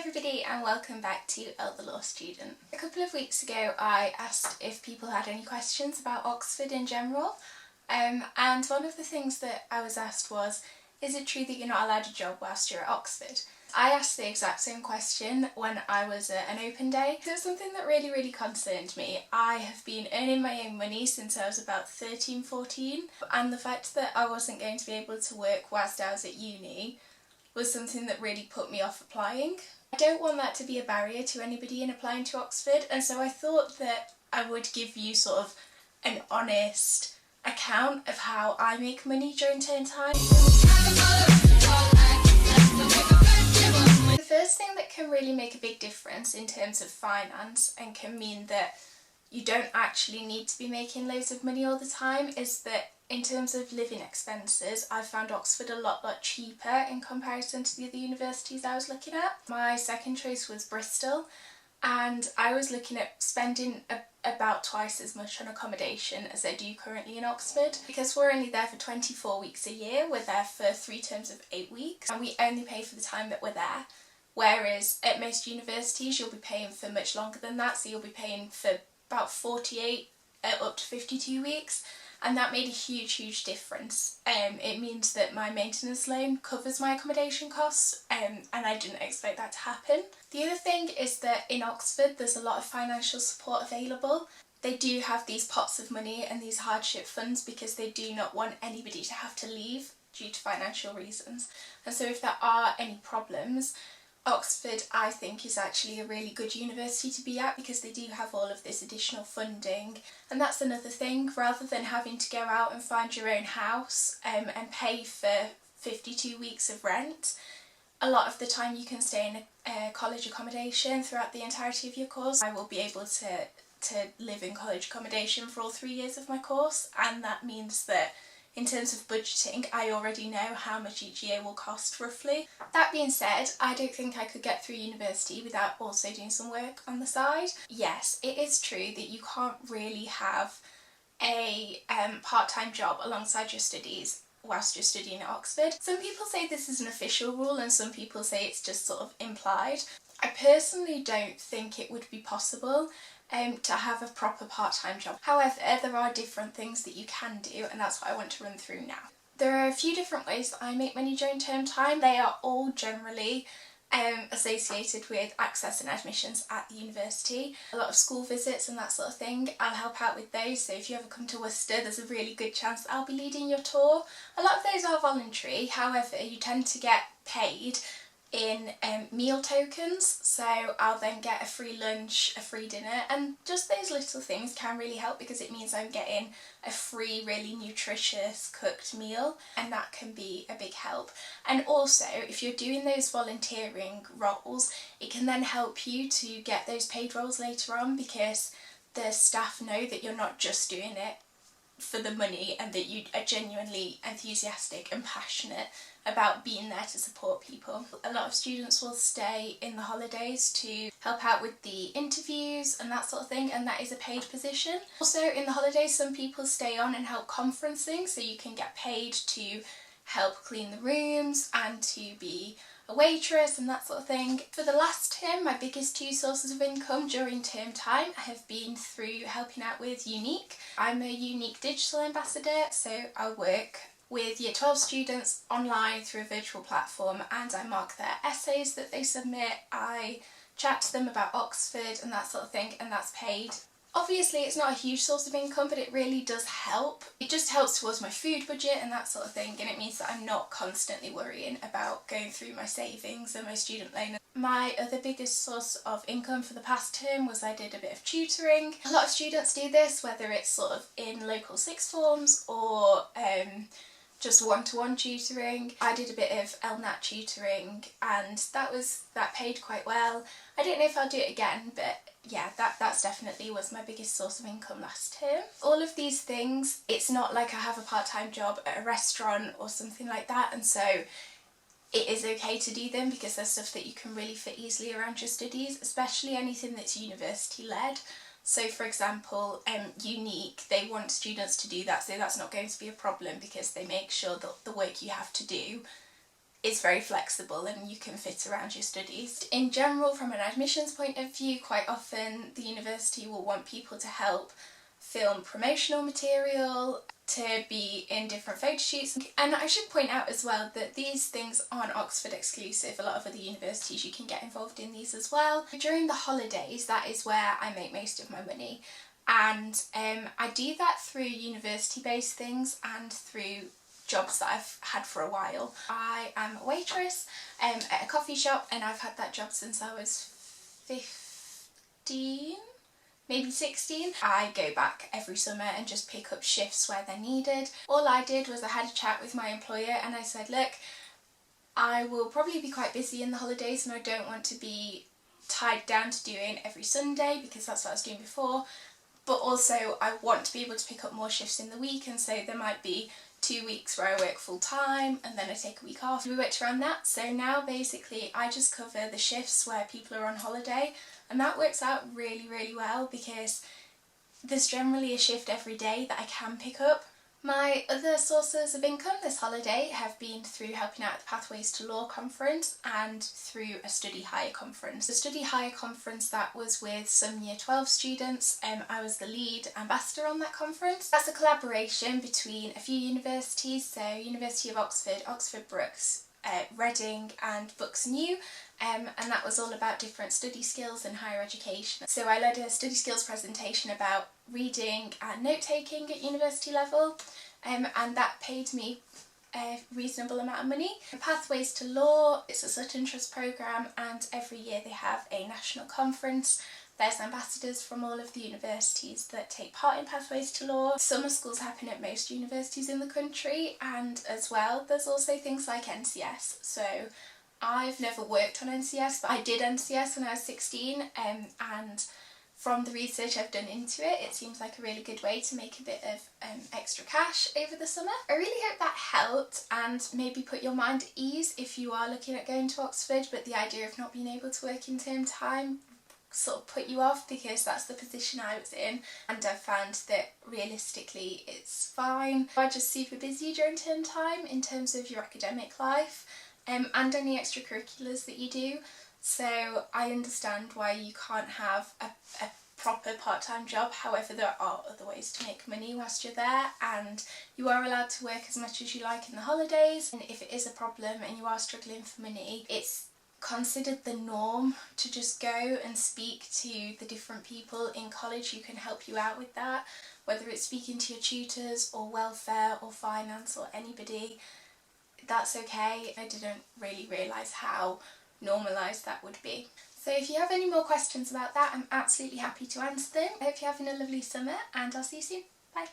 everybody and welcome back to Elle the Law Student. A couple of weeks ago I asked if people had any questions about Oxford in general, and one of the things that I was asked was, is it true that you're not allowed a job whilst you're at Oxford? I asked the exact same question when I was at an open day. It was something that really concerned me. I have been earning my own money since I was about 13, 14, and the fact that I wasn't going to be able to work whilst I was at uni was something that really put me off applying. I don't want that to be a barrier to anybody in applying to Oxford, and so I thought that I would give you sort of an honest account of how I make money during term time. The first thing that can really make a big difference in terms of finance and can mean that you don't actually need to be making loads of money all the time is that in terms of living expenses, I found Oxford a lot cheaper in comparison to the other universities I was looking at. My second choice was Bristol, and I was looking at spending about twice as much on accommodation as I do currently in Oxford. Because we're only there for 24 weeks a year, we're there for 3 terms of 8 weeks, and we only pay for the time that we're there. Whereas at most universities you'll be paying for much longer than that, so you'll be paying for about 48 up to 52 weeks. And that made a huge difference. It means that my maintenance loan covers my accommodation costs, and I didn't expect that to happen. The other thing is that in Oxford there's a lot of financial support available. They do have these pots of money and these hardship funds because they do not want anybody to have to leave due to financial reasons. And so if there are any problems, Oxford, I think, is actually a really good university to be at because they do have all of this additional funding. And that's another thing, rather than having to go out and find your own house and pay for 52 weeks of rent, a lot of the time you can stay in a college accommodation throughout the entirety of your course. I will be able to live in college accommodation for all 3 years of my course, and that means that in terms of budgeting, I already know how much each year will cost roughly. That being said, I don't think I could get through university without also doing some work on the side. Yes, it is true that you can't really have a part-time job alongside your studies whilst you're studying at Oxford. Some people say this is an official rule and some people say it's just sort of implied. I personally don't think it would be possible to have a proper part-time job. However, there are different things that you can do, and that's what I want to run through now. There are a few different ways that I make money during term time. They are all generally associated with access and admissions at the university. A lot of school visits and that sort of thing, I'll help out with those, so if you ever come to Worcester there's a really good chance that I'll be leading your tour. A lot of those are voluntary, however you tend to get paid in meal tokens, so I'll then get a free lunch, a free dinner, and just those little things can really help because it means I'm getting a free, really nutritious cooked meal, and that can be a big help. And also, if you're doing those volunteering roles, it can then help you to get those paid roles later on because the staff know that you're not just doing it for the money and that you are genuinely enthusiastic and passionate about being there to support people. A lot of students will stay in the holidays to help out with the interviews and that sort of thing, and that is a paid position. Also in the holidays some people stay on and help conferencing, so you can get paid to help clean the rooms and to be a waitress and that sort of thing. For the last term, my biggest 2 sources of income during term time have been through helping out with Unique. I'm a Unique digital ambassador, so I work with Year 12 students online through a virtual platform, and I mark their essays that they submit, I chat to them about Oxford and that sort of thing, and that's paid. Obviously it's not a huge source of income, but it really does help. It just helps towards my food budget and that sort of thing, and it means that I'm not constantly worrying about going through my savings and my student loan. My other biggest source of income for the past term was I did a bit of tutoring. A lot of students do this, whether it's sort of in local sixth forms or just one-to-one tutoring. I did a bit of LNAT tutoring and that paid quite well. I don't know if I'll do it again, but yeah, that's definitely was my biggest source of income last term. All of these things, it's not like I have a part-time job at a restaurant or something like that, and so it is okay to do them because there's stuff that you can really fit easily around your studies, especially anything that's university led. So for example, Unique, they want students to do that, so that's not going to be a problem because they make sure that the work you have to do is very flexible and you can fit around your studies. In general, from an admissions point of view, quite often the university will want people to help film promotional material, to be in different photo shoots. And I should point out as well that these things aren't Oxford exclusive. A lot of other universities, you can get involved in these as well. During the holidays, that is where I make most of my money, and I do that through university-based things and through jobs that I've had for a while. I am a waitress at a coffee shop, and I've had that job since I was 15, maybe 16. I go back every summer and just pick up shifts where they're needed. All I did was I had a chat with my employer and I said, look, I will probably be quite busy in the holidays and I don't want to be tied down to doing every Sunday, because that's what I was doing before, but also I want to be able to pick up more shifts in the week, and so there might be 2 weeks where I work full time and then I take a week off. We worked around that, so now basically I just cover the shifts where people are on holiday, and that works out really, really well because there's generally a shift every day that I can pick up. My other sources of income this holiday have been through helping out at the Pathways to Law conference and through a study hire conference. The study hire conference, that was with some year 12 students. I was the lead ambassador on that conference. That's a collaboration between a few universities, so University of Oxford, Oxford Brookes, Reading and Books New, and that was all about different study skills in higher education. So I led a study skills presentation about reading and note-taking at university level, and that paid me a reasonable amount of money. Pathways to Law, it's a Sutton Trust programme, and every year they have a national conference. There's ambassadors from all of the universities that take part in Pathways to Law. Summer schools happen at most universities in the country, and as well there's also things like NCS. So I've never worked on NCS, but I did NCS when I was 16, and from the research I've done into it, it seems like a really good way to make a bit of extra cash over the summer. I really hope that helped and maybe put your mind at ease if you are looking at going to Oxford, but the idea of not being able to work in term time sort of put you off, because that's the position I was in, and I found that realistically it's fine. I'm just super busy during term time in terms of your academic life and any extracurriculars that you do, so I understand why you can't have a proper part-time job. However, there are other ways to make money whilst you're there, and you are allowed to work as much as you like in the holidays, and if it is a problem and you are struggling for money, it's considered the norm to just go and speak to the different people in college who can help you out with that, whether it's speaking to your tutors or welfare or finance or anybody. That's okay. I didn't really realise how normalised that would be. So if you have any more questions about that, I'm absolutely happy to answer them. I hope you're having a lovely summer, and I'll see you soon. Bye.